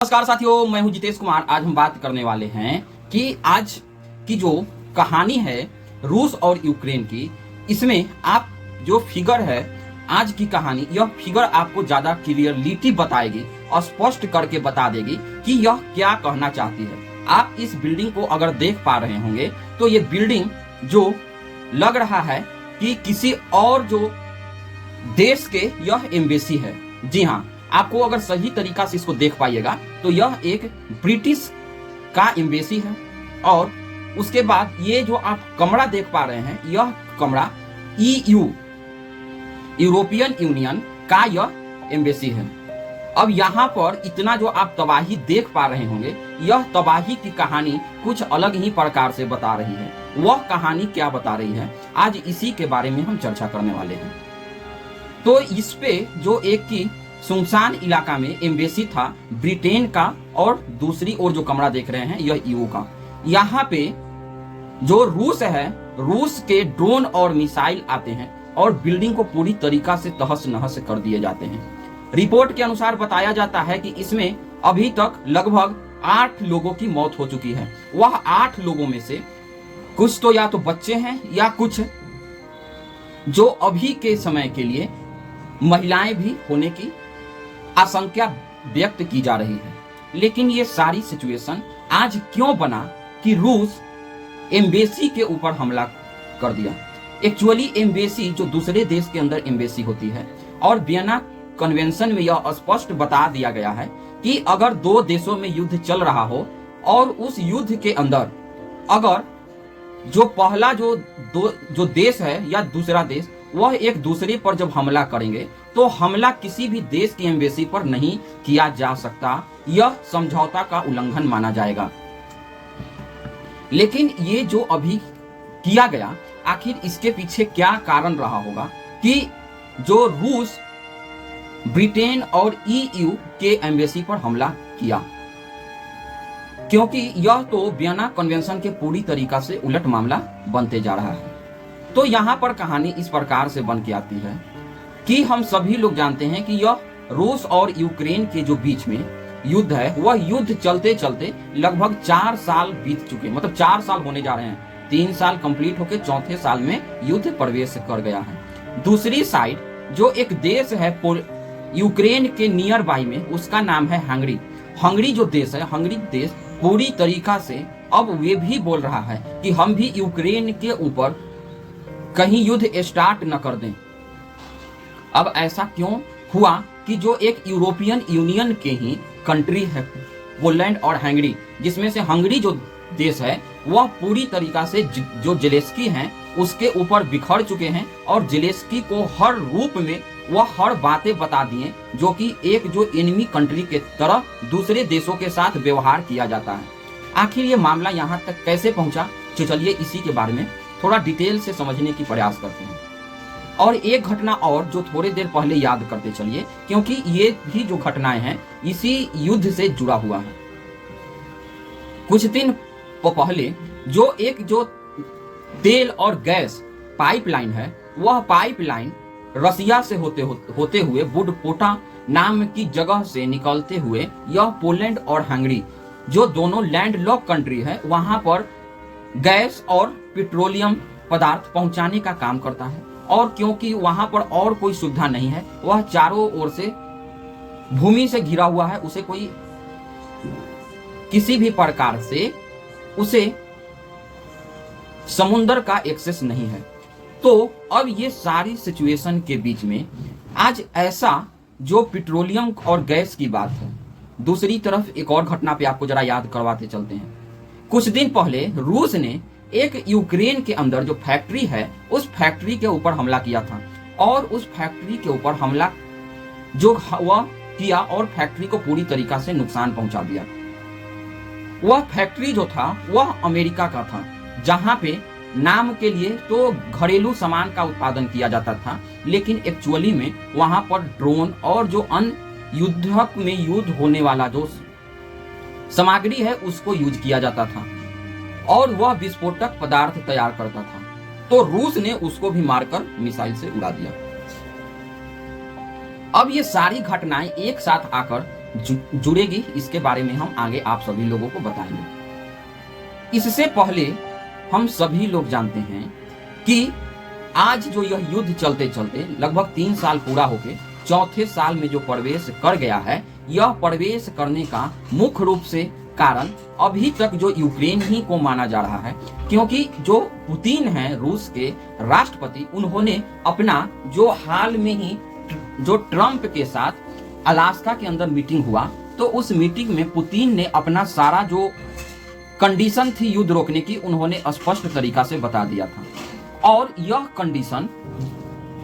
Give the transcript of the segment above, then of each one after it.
नमस्कार साथियों, मैं हूं जितेश कुमार। आज हम बात करने वाले हैं कि आज की जो कहानी है रूस और यूक्रेन की, इसमें आप जो फिगर है आज की कहानी, यह फिगर आपको ज्यादा क्लियरलिटी बताएगी और स्पष्ट करके बता देगी कि यह क्या कहना चाहती है। आप इस बिल्डिंग को अगर देख पा रहे होंगे तो ये बिल्डिंग जो लग रहा है कि किसी और जो देश के यह एम्बेसी है। जी हाँ, आपको अगर सही तरीका से इसको देख पाइएगा तो यह एक ब्रिटिश का एम्बेसी है। और उसके बाद ये जो आप कमरा देख पा रहे हैं, यह कमरा ईयू यूरोपियन यूनियन का यह एम्बेसी है। अब यहाँ पर इतना जो आप तबाही देख पा रहे होंगे, यह तबाही की कहानी कुछ अलग ही प्रकार से बता रही है। वह कहानी क्या बता रही है, आज इसी के बारे में हम चर्चा करने वाले हैं। तो इस पे जो एक की सुनसान इलाका में एम्बेसी था ब्रिटेन का, और दूसरी ओर जो कमरा देख रहे हैं यह ईयू का। यहाँ पे जो रूस है, रूस के ड्रोन और मिसाइल आते हैं और बिल्डिंग को पूरी तरीका से तहस नहस कर दिए जाते हैं। रिपोर्ट के अनुसार बताया जाता है कि इसमें अभी तक लगभग 8 लोगों की मौत हो चुकी है। वह 8 लोगों में से कुछ तो या तो बच्चे हैं या कुछ जो अभी के समय के लिए महिलाएं भी होने की आशंका व्यक्त की जा रही है। लेकिन ये सारी सिचुएशन आज क्यों बना कि रूस एम्बेसी के ऊपर हमला कर दिया। एक्चुअली एम्बेसी जो दूसरे देश के अंदर एम्बेसी होती है, और वियना कन्वेंशन में यह स्पष्ट बता दिया गया है कि अगर 2 देशों में युद्ध चल रहा हो और उस युद्ध के अंदर अगर जो पहला जो देश है या दूसरा देश, वह एक दूसरे पर जब हमला करेंगे तो हमला किसी भी देश की एम्बेसी पर नहीं किया जा सकता। यह समझौता का उल्लंघन माना जाएगा। लेकिन ये जो अभी किया गया, आखिर इसके पीछे क्या कारण रहा होगा कि जो रूस ब्रिटेन और ईयू के एम्बेसी पर हमला किया, क्योंकि यह तो वियना कन्वेंशन के पूरी तरीका से उलट मामला बनते जा रहा है। तो यहाँ पर कहानी इस प्रकार से बन के आती है कि हम सभी लोग जानते हैं कि यह रूस और यूक्रेन के जो बीच में युद्ध है, वह युद्ध चलते चलते लगभग 4 साल बीत चुके, मतलब 4 साल होने जा रहे हैं। 3 साल कंप्लीट होकर 4थे साल में युद्ध प्रवेश कर गया है। दूसरी साइड जो एक देश है यूक्रेन के नियर बाई में, उसका नाम है हंगरी। हंगरी जो देश है, हंगरी देश पूरी तरीका से अब वे भी बोल रहा है कि हम भी यूक्रेन के ऊपर कहीं युद्ध स्टार्ट न कर दें। अब ऐसा क्यों हुआ कि जो एक यूरोपियन यूनियन के ही कंट्री है पोलैंड और हंगरी, जिसमें से हंगरी जो देश है वह पूरी तरीका से जो जेलेस्की हैं उसके ऊपर बिखर चुके हैं, और जेलेस्की को हर रूप में वह हर बातें बता दिए जो कि एक जो एनिमी कंट्री के तरह दूसरे देशों के साथ व्यवहार किया जाता है। आखिर ये मामला यहाँ तक कैसे पहुंचा, तो चलिए इसी के बारे में थोड़ा डिटेल से समझने की प्रयास करते हैं। और एक घटना और जो थोड़ी देर पहले याद करते चलिए, क्योंकि ये भी जो घटनाएं हैं इसी युद्ध से जुड़ा हुआ है। कुछ दिन पहले जो तेल और गैस पाइपलाइन है, वह पाइपलाइन रसिया से होते हुए बुडपोटा नाम की जगह से निकलते हुए यह पोलैंड और हंगरी जो दोनों लैंडलॉक कंट्री है, वहां पर गैस और पेट्रोलियम पदार्थ पहुंचाने का काम करता है। और क्योंकि वहां पर और कोई सुविधा नहीं है, वह चारों ओर से भूमि से घिरा हुआ है, उसे कोई किसी भी प्रकार से उसे समुद्र का एक्सेस नहीं है। तो अब ये सारी सिचुएशन के बीच में आज ऐसा जो पेट्रोलियम और गैस की बात है, दूसरी तरफ एक और घटना पे आपको जरा याद करवाते चलते हैं। कुछ दिन पहले रूस ने एक यूक्रेन के अंदर जो फैक्ट्री है, उस फैक्ट्री के ऊपर हमला किया था, और उस फैक्ट्री के ऊपर हमला जो वह किया और फैक्ट्री को पूरी तरीका से नुकसान पहुंचा दिया। वह फैक्ट्री जो था वह अमेरिका का था, जहां पे नाम के लिए तो घरेलू सामान का उत्पादन किया जाता था, लेकिन एक्चुअली में वहां पर ड्रोन और जो अन्य युद्धक में युद्ध होने वाला जो सामग्री है उसको यूज किया जाता था, और वह विस्फोटक पदार्थ तैयार करता था। तो रूस ने उसको भी मारकर मिसाइल से उड़ा दिया। अब ये सारी घटनाएं एक साथ आकर जुड़ेगी, इसके बारे में हम आगे आप सभी लोगों को बताएंगे। इससे पहले हम सभी लोग जानते हैं कि आज जो यह युद्ध चलते चलते लगभग 3 साल पूरा होके चौथे साल में जो प्रवेश कर गया है, यह प्रवेश करने का मुख्य रूप से कारण अभी तक जो यूक्रेन ही को माना जा रहा है, क्योंकि जो पुतिन हैं रूस के राष्ट्रपति, उन्होंने अपना जो हाल में ही जो ट्रंप के साथ अलास्का के अंदर मीटिंग हुआ, तो उस मीटिंग में पुतिन ने अपना सारा जो कंडीशन थी युद्ध रोकने की, उन्होंने स्पष्ट तरीका से बता दिया था। और यह कंडीशन,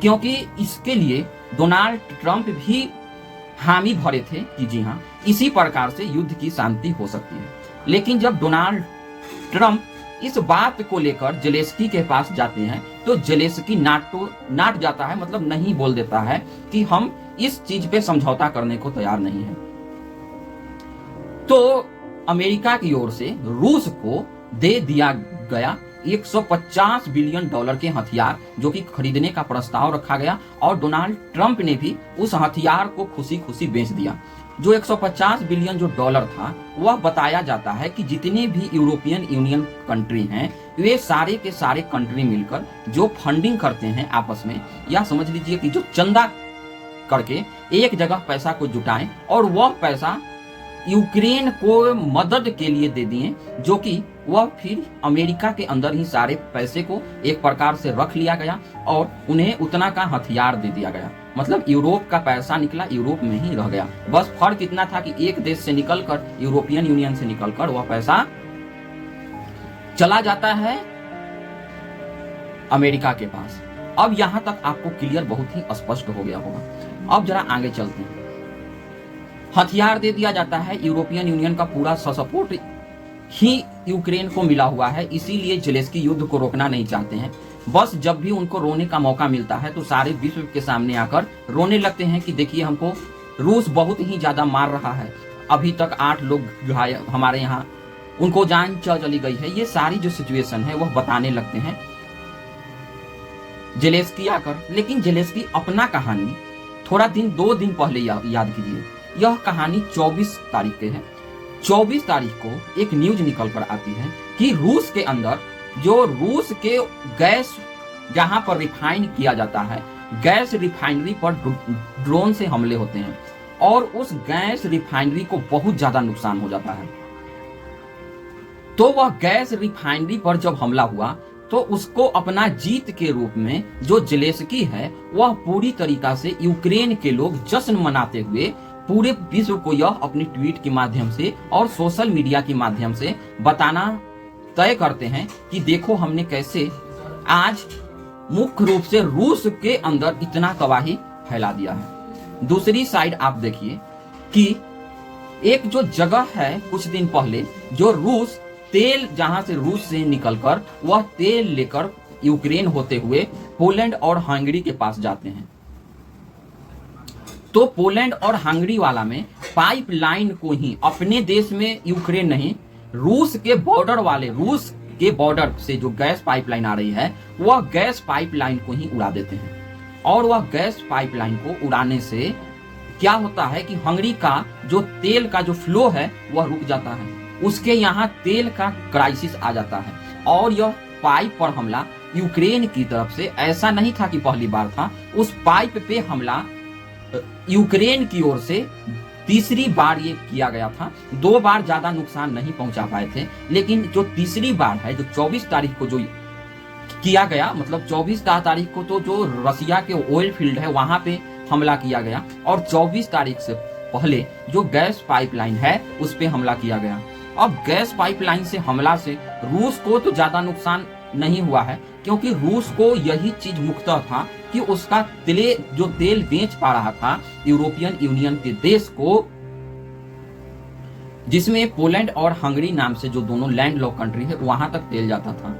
क्योंकि इसके लिए डोनाल्ड ट्रंप भी हामी भरे थे कि जी हाँ, इसी प्रकार से युद्ध की शांति हो सकती है। लेकिन जब डोनाल्ड ट्रंप इस बात को लेकर जेलेंस्की के पास जाते हैं, तो जेलेंस्की नाट जाता है, मतलब नहीं बोल देता है कि हम इस चीज पे समझौता करने को तैयार नहीं है। तो अमेरिका की ओर से रूस को दे दिया गया 150 बिलियन डॉलर के हथियार, जो कि खरीदने का प्रस्ताव रखा गया, और डोनाल्ड ट्रंप ने भी उस हथियार को खुशी खुशी बेच दिया। जो 150 बिलियन जो डॉलर था, वह बताया जाता है कि जितने भी यूरोपियन यूनियन कंट्री हैं, वे सारे के सारे कंट्री मिलकर जो फंडिंग करते हैं आपस में, या समझ लीजिए कि जो चंदा करके एक जगह पैसा को जुटाएं और वह पैसा यूक्रेन को मदद के लिए दे दिए, जो कि वह फिर अमेरिका के अंदर ही सारे पैसे को एक प्रकार से रख लिया गया और उन्हें उतना का हथियार दे दिया गया। मतलब यूरोप का पैसा निकला, यूरोप में ही रह गया। बस फर्क इतना था कि एक देश से निकलकर, यूरोपियन यूनियन से निकलकर वह पैसा चला जाता है अमेरिका के पास। अब यहां तक आपको क्लियर बहुत ही स्पष्ट हो गया होगा। अब जरा आगे चलते हैं। हथियार दे दिया जाता है, यूरोपियन यूनियन का पूरा सपोर्ट ही यूक्रेन को मिला हुआ है, इसीलिए जेलेंस्की युद्ध को रोकना नहीं चाहते हैं। बस जब भी उनको रोने का मौका मिलता है, तो सारे विश्व के सामने आकर रोने लगते हैं कि देखिए हमको रूस बहुत ही ज्यादा मार रहा है, अभी तक 8 लोग घायल हमारे यहाँ, उनको जान चली गई है। ये सारी जो सिचुएशन है वह बताने लगते हैं जेलेंस्की आकर। लेकिन जेलेंस्की अपना कहानी थोड़ा 2 दिन पहले याद कीजिए। यह कहानी 24 तारीख के है। 24 तारीख को एक न्यूज निकल कर आती है कि रूस के अंदर जो रूस के गैस जहां पर रिफाइन किया जाता है, गैस रिफाइनरी पर ड्रोन से हमले होते हैं और उस गैस रिफाइनरी को बहुत ज्यादा नुकसान हो जाता है। तो वह गैस रिफाइनरी पर जब हमला हुआ, तो उसको अपना जीत के रूप में जो जेलेंस्की है, वह पूरी तरीका से यूक्रेन के लोग जश्न मनाते हुए पूरे विश्व को यह अपनी ट्वीट के माध्यम से और सोशल मीडिया के माध्यम से बताना तय करते हैं कि देखो हमने कैसे आज मुख्य रूप से रूस के अंदर इतना तबाही फैला दिया है। दूसरी साइड आप देखिए कि एक जो जगह है कुछ दिन पहले, जो रूस तेल जहां से रूस से निकलकर वह तेल लेकर यूक्रेन होते हुए पोलैंड और हंगरी के पास जाते हैं, तो पोलैंड और हंगरी वाला में पाइपलाइन को ही अपने देश में यूक्रेन नहीं, रूस के बॉर्डर से जो गैस पाइपलाइन आ रही है, वह गैस पाइपलाइन को ही उड़ा देते हैं। और वह गैस पाइपलाइन को उड़ाने से क्या होता है कि हंगरी का जो तेल का जो फ्लो है वह रुक जाता है, उसके यहाँ तेल का क्राइसिस आ जाता है। और यह पाइप पर हमला यूक्रेन की तरफ से ऐसा नहीं था कि पहली बार था, उस पाइप पे हमला यूक्रेन की ओर से तीसरी बार ये किया गया था। 2 बार ज्यादा नुकसान नहीं पहुंचा पाए थे, लेकिन जो तीसरी बार है, जो 24 तारीख को जो किया गया, मतलब 24 तारीख को तो जो रसिया के ऑयल फील्ड है वहां पे हमला किया गया, और 24 तारीख से पहले जो गैस पाइपलाइन है उस पे हमला किया गया। अब गैस पाइपलाइन से हमला से रूस को तो ज्यादा नुकसान नहीं हुआ है, क्योंकि रूस को यही चीज मुख्यतः था कि उसका तेल बेच पा रहा था यूरोपियन यूनियन के देश को, जिसमें पोलैंड और हंगरी नाम से जो दोनों लैंडलॉक कंट्री है, वहां तक तेल जाता था।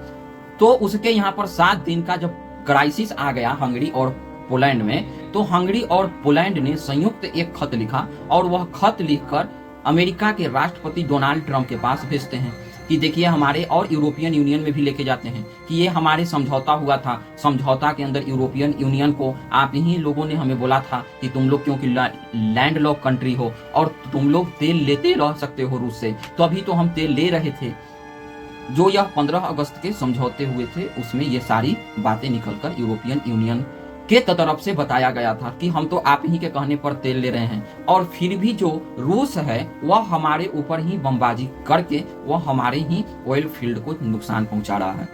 तो उसके यहाँ पर 7 दिन का जब क्राइसिस आ गया हंगरी और पोलैंड में, तो हंगरी और पोलैंड ने संयुक्त एक खत लिखा और वह खत लिखकर अमेरिका के राष्ट्रपति डोनाल्ड ट्रंप के पास भेजते हैं कि देखिए हमारे, और यूरोपियन यूनियन में भी लेके जाते हैं कि ये हमारे समझौता हुआ था, समझौता के अंदर यूरोपियन यूनियन को आप ही लोगों ने हमें बोला था कि तुम लोग क्योंकि लैंड लॉक कंट्री हो और तुम लोग तेल लेते रह सकते हो रूस से, तो अभी तो हम तेल ले रहे थे। जो यह 15 अगस्त के समझौते हुए थे उसमें ये सारी बातें निकलकर यूरोपियन यूनियन के तरफ से बताया गया था कि हम तो आप ही के कहने पर तेल ले रहे हैं, और फिर भी जो रूस है वह हमारे ऊपर ही बमबाजी करके वह हमारे ही ऑयल फील्ड को नुकसान पहुंचा रहा है।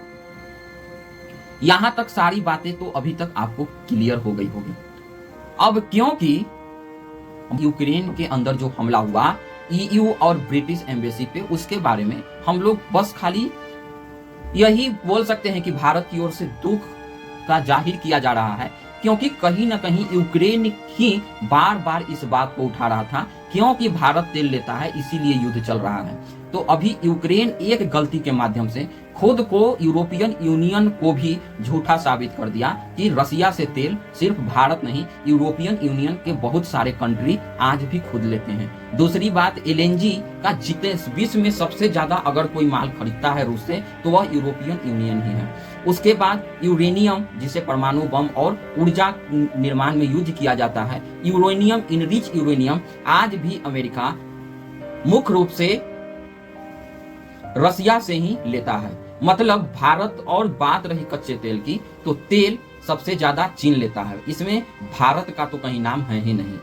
यहां तक सारी बातें तो अभी तक आपको क्लियर हो गई होगी। अब क्योंकि यूक्रेन के अंदर जो हमला हुआ ईयू और ब्रिटिश एम्बेसी पे, उसके बारे में हम लोग बस खाली यही बोल सकते हैं कि भारत की ओर से दुख का जाहिर किया जा रहा है, क्योंकि कहीं ना कहीं यूक्रेन ही बार बार इस बात को उठा रहा था, क्योंकि भारत तेल लेता है इसीलिए युद्ध चल रहा है। तो अभी यूक्रेन एक गलती के माध्यम से खुद को यूरोपियन यूनियन को भी झूठा साबित कर दिया कि रसिया से तेल सिर्फ भारत नहीं, यूरोपियन यूनियन के बहुत सारे कंट्री आज भी खुद लेते हैं। दूसरी बात, एलएनजी का जितने विश्व में सबसे ज्यादा अगर कोई माल खरीदता है रूस से तो वह यूरोपियन यूनियन ही है। उसके बाद यूरेनियम, जिसे परमाणु बम और ऊर्जा निर्माण में यूज किया जाता है, यूरेनियम, इनरिच यूरेनियम आज भी अमेरिका मुख्य रूप से रसिया से ही लेता है। मतलब भारत, और बात रही कच्चे तेल की, तो तेल सबसे ज्यादा चीन लेता है, इसमें भारत का तो कहीं नाम है ही नहीं।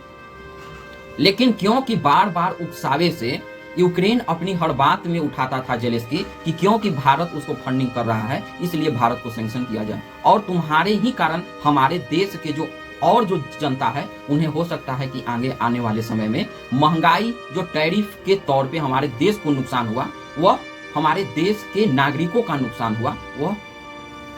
लेकिन क्योंकि बार बार उकसावे से यूक्रेन अपनी हर बात में उठाता था जेलेंस्की कि क्योंकि भारत उसको फंडिंग कर रहा है इसलिए भारत को सैंक्शन किया जाए, और तुम्हारे ही कारण हमारे देश के जो और जो जनता है उन्हें हो सकता है कि आगे आने वाले समय में महंगाई, जो टैरिफ के तौर पे हमारे देश को नुकसान हुआ, वह हमारे देश के नागरिकों का नुकसान हुआ, वह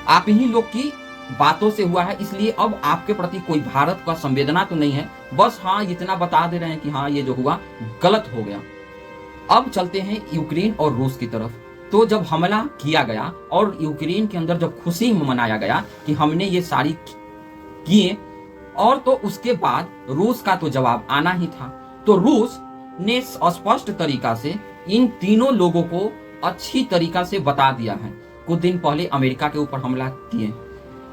आप ही लोग की बातों से हुआ है। इसलिए अब आपके प्रति कोई भारत का संवेदना तो नहीं है, बस हाँ इतना बता दे रहे हैं कि हाँ ये जो हुआ गलत हो गया। अब चलते हैं यूक्रेन और रूस की तरफ। तो जब हमला किया गया और यूक्रेन के अंदर जब खुशी मनाया गया कि हमने ये सारी किए, और तो उसके बाद रूस का तो जवाब आना ही था। तो रूस ने स्पष्ट तरीका से इन तीनों लोगों को अच्छी तरीका से बता दिया है। कुछ दिन पहले अमेरिका के ऊपर हमला किए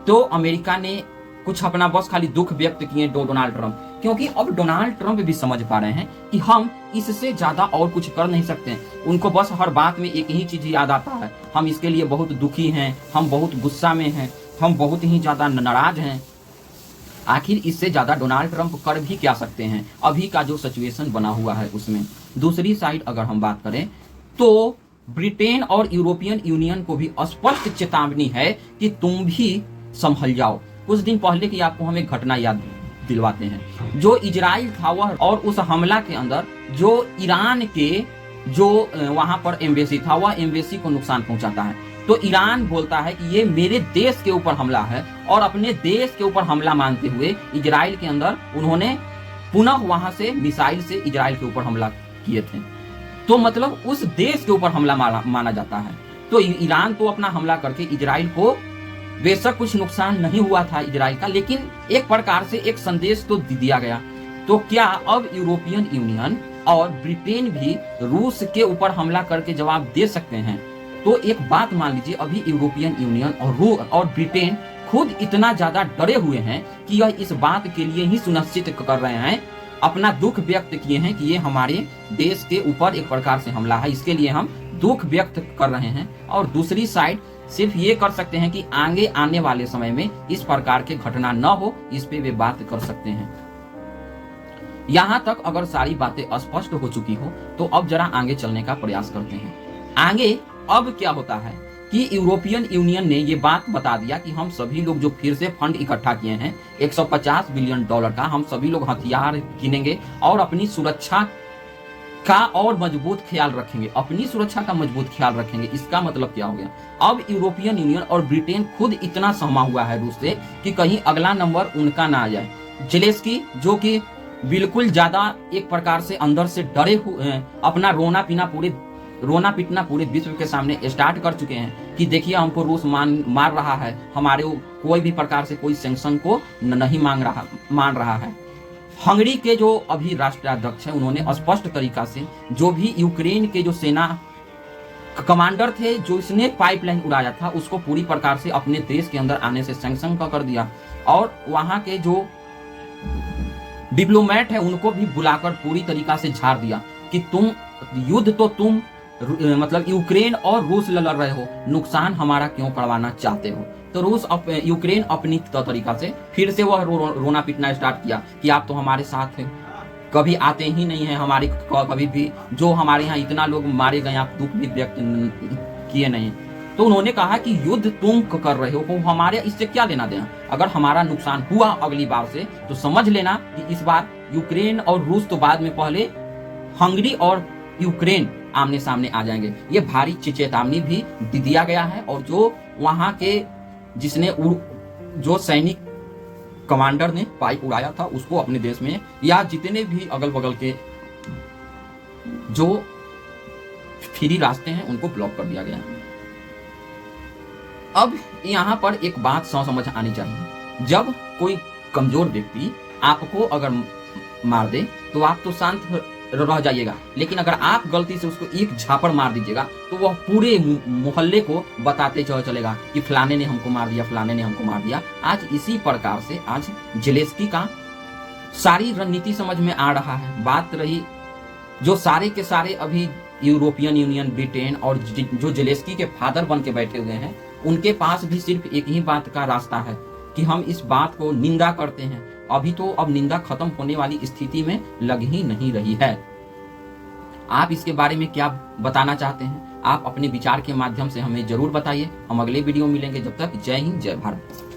तो अमेरिका ने कुछ अपना बस खाली दुख व्यक्त किए डोनाल्ड ट्रंप, क्योंकि अब डोनाल्ड ट्रंप भी समझ पा रहे हैं कि हम इससे ज्यादा और कुछ कर नहीं सकते। उनको बस हर बात में एक ही चीज याद आता है, हम इसके लिए बहुत दुखी हैं, हम बहुत गुस्सा में हैं, हम बहुत ही ज्यादा नाराज हैं। आखिर इससे ज्यादा डोनाल्ड ट्रंप कर भी क्या सकते हैं अभी का जो सिचुएशन बना हुआ है उसमें। दूसरी साइड अगर हम बात करें तो ब्रिटेन और यूरोपियन यूनियन को भी स्पष्ट चेतावनी है कि तुम भी संभल जाओ। कुछ दिन पहले की आपको हम एक घटना याद दिलवाते हैं। जो इजराइल था वह, और उस हमला के अंदर जो ईरान के जो वहां पर एम्बेसी था, वह एम्बेसी को नुकसान पहुंचाता है। तो ईरान बोलता है कि ये मेरे देश के ऊपर हमला है, और अपने देश के ऊपर हमला मानते हुए इजराइल के अंदर उन्होंने पुनः वहां से मिसाइल से इजराइल के ऊपर हमला किए थे। तो मतलब उस देश के ऊपर हमला माना जाता है। तो ईरान तो अपना हमला करके इजराइल को, बेशक कुछ नुकसान नहीं हुआ था इजराइल का, लेकिन एक प्रकार से एक संदेश तो दिया गया। तो क्या अब यूरोपियन यूनियन और ब्रिटेन भी रूस के ऊपर हमला करके जवाब दे सकते हैं? तो एक बात मान लीजिए, अभी यूरोपियन यूनियन और ब्रिटेन खुद इतना ज्यादा डरे हुए हैं कि यह इस बात के लिए ही सुनिश्चित कर रहे हैं, अपना दुख व्यक्त किए हैं कि ये हमारे देश के ऊपर एक प्रकार से हमला है, इसके लिए हम दुख व्यक्त कर रहे हैं। और दूसरी साइड सिर्फ ये कर सकते हैं कि आगे आने वाले समय में इस प्रकार के घटना न हो, इस पे वे बात कर सकते हैं। यहां तक अगर सारी बातें स्पष्ट हो चुकी हो तो अब जरा आगे चलने का प्रयास करते हैं। आगे अब क्या होता है कि यूरोपियन यूनियन ने ये बात बता दिया कि हम सभी लोग जो फिर से फंड इकट्ठा किए हैं $150 बिलियन का, हम सभी लोग हथियार किनेंगे और अपनी सुरक्षा का और मजबूत ख्याल रखेंगे, अपनी सुरक्षा का मजबूत ख्याल रखेंगे। इसका मतलब क्या हो गया? अब यूरोपियन यूनियन और ब्रिटेन खुद इतना सहमा हुआ है रूस से कि कहीं अगला नंबर उनका ना आ जाए। जेलेंस्की जो कि बिल्कुल ज्यादा एक प्रकार से अंदर से डरे हुए, अपना रोना पीटना पूरे विश्व के सामने स्टार्ट कर चुके हैं कि देखिए हमको रूस मार रहा है, हमारे कोई भी प्रकार से कोई सैंक्शन को नहीं मान रहा है। हंगरी के जो अभी राष्ट्राध्यक्ष हैं उन्होंने स्पष्ट तरीका से जो भी यूक्रेन के जो सेना कमांडर थे जो इसने पाइपलाइन उड़ाया था उसको पूरी प्रकार से अपने देश के अंदर आने से सैंक्शन कर दिया, और वहां के जो डिप्लोमेट है उनको भी बुलाकर पूरी तरीका से झाड़ दिया कि तुम युद्ध तो तुम मतलब यूक्रेन और रूस लड़ रहे हो, नुकसान हमारा क्यों करवाना चाहते हो। तो रूस यूक्रेन अपनी तरीका से फिर से वह रोना पीटना स्टार्ट किया कि आप तो हमारे साथ हैं, कभी आते ही नहीं है हमारी कभी भी, जो हमारे यहाँ इतना लोग मारे गए आप दुख भी व्यक्त किए नहीं। तो उन्होंने कहा कि युद्ध तुम कर रहे हो, हमारे इससे क्या लेना देना, अगर हमारा नुकसान हुआ अगली बार से तो समझ लेना कि इस बार यूक्रेन और रूस तो बाद में, पहले हंगरी और यूक्रेन आमने सामने आ जाएंगे। ये भारी चेतावनी भी दिया गया है, और जो वहां के जिसने जो सैनिक कमांडर ने पाइप उड़ाया था उसको अपने देश में या जितने भी अगल बगल के जो फ्री रास्ते हैं उनको ब्लॉक कर दिया गया है। अब यहाँ पर एक बात समझ आनी चाहिए, जब कोई कमजोर व्यक्ति आपको अगर मार दे तो आप तो शांत रह जाइएगा, लेकिन अगर आप गलती से उसको एक झापड़ मार दीजिएगा तो वह पूरे मोहल्ले को बताते चलेगा कि फलाने ने हमको मार दिया, फलाने ने हमको मार दिया। आज इसी प्रकार से आज जेलेंस्की का सारी रणनीति समझ में आ रहा है। बात रही जो सारे के सारे अभी यूरोपियन यूनियन, ब्रिटेन और जो जेलेंस्की के फादर बन के बैठे हुए हैं, उनके पास भी सिर्फ एक ही बात का रास्ता है कि हम इस बात को निंदा करते हैं। अभी तो अब निंदा खत्म होने वाली स्थिति में लग ही नहीं रही है। आप इसके बारे में क्या बताना चाहते हैं? आप अपने विचार के माध्यम से हमें जरूर बताइए। हम अगले वीडियो में मिलेंगे। जब तक जय हिंद, जय भारत।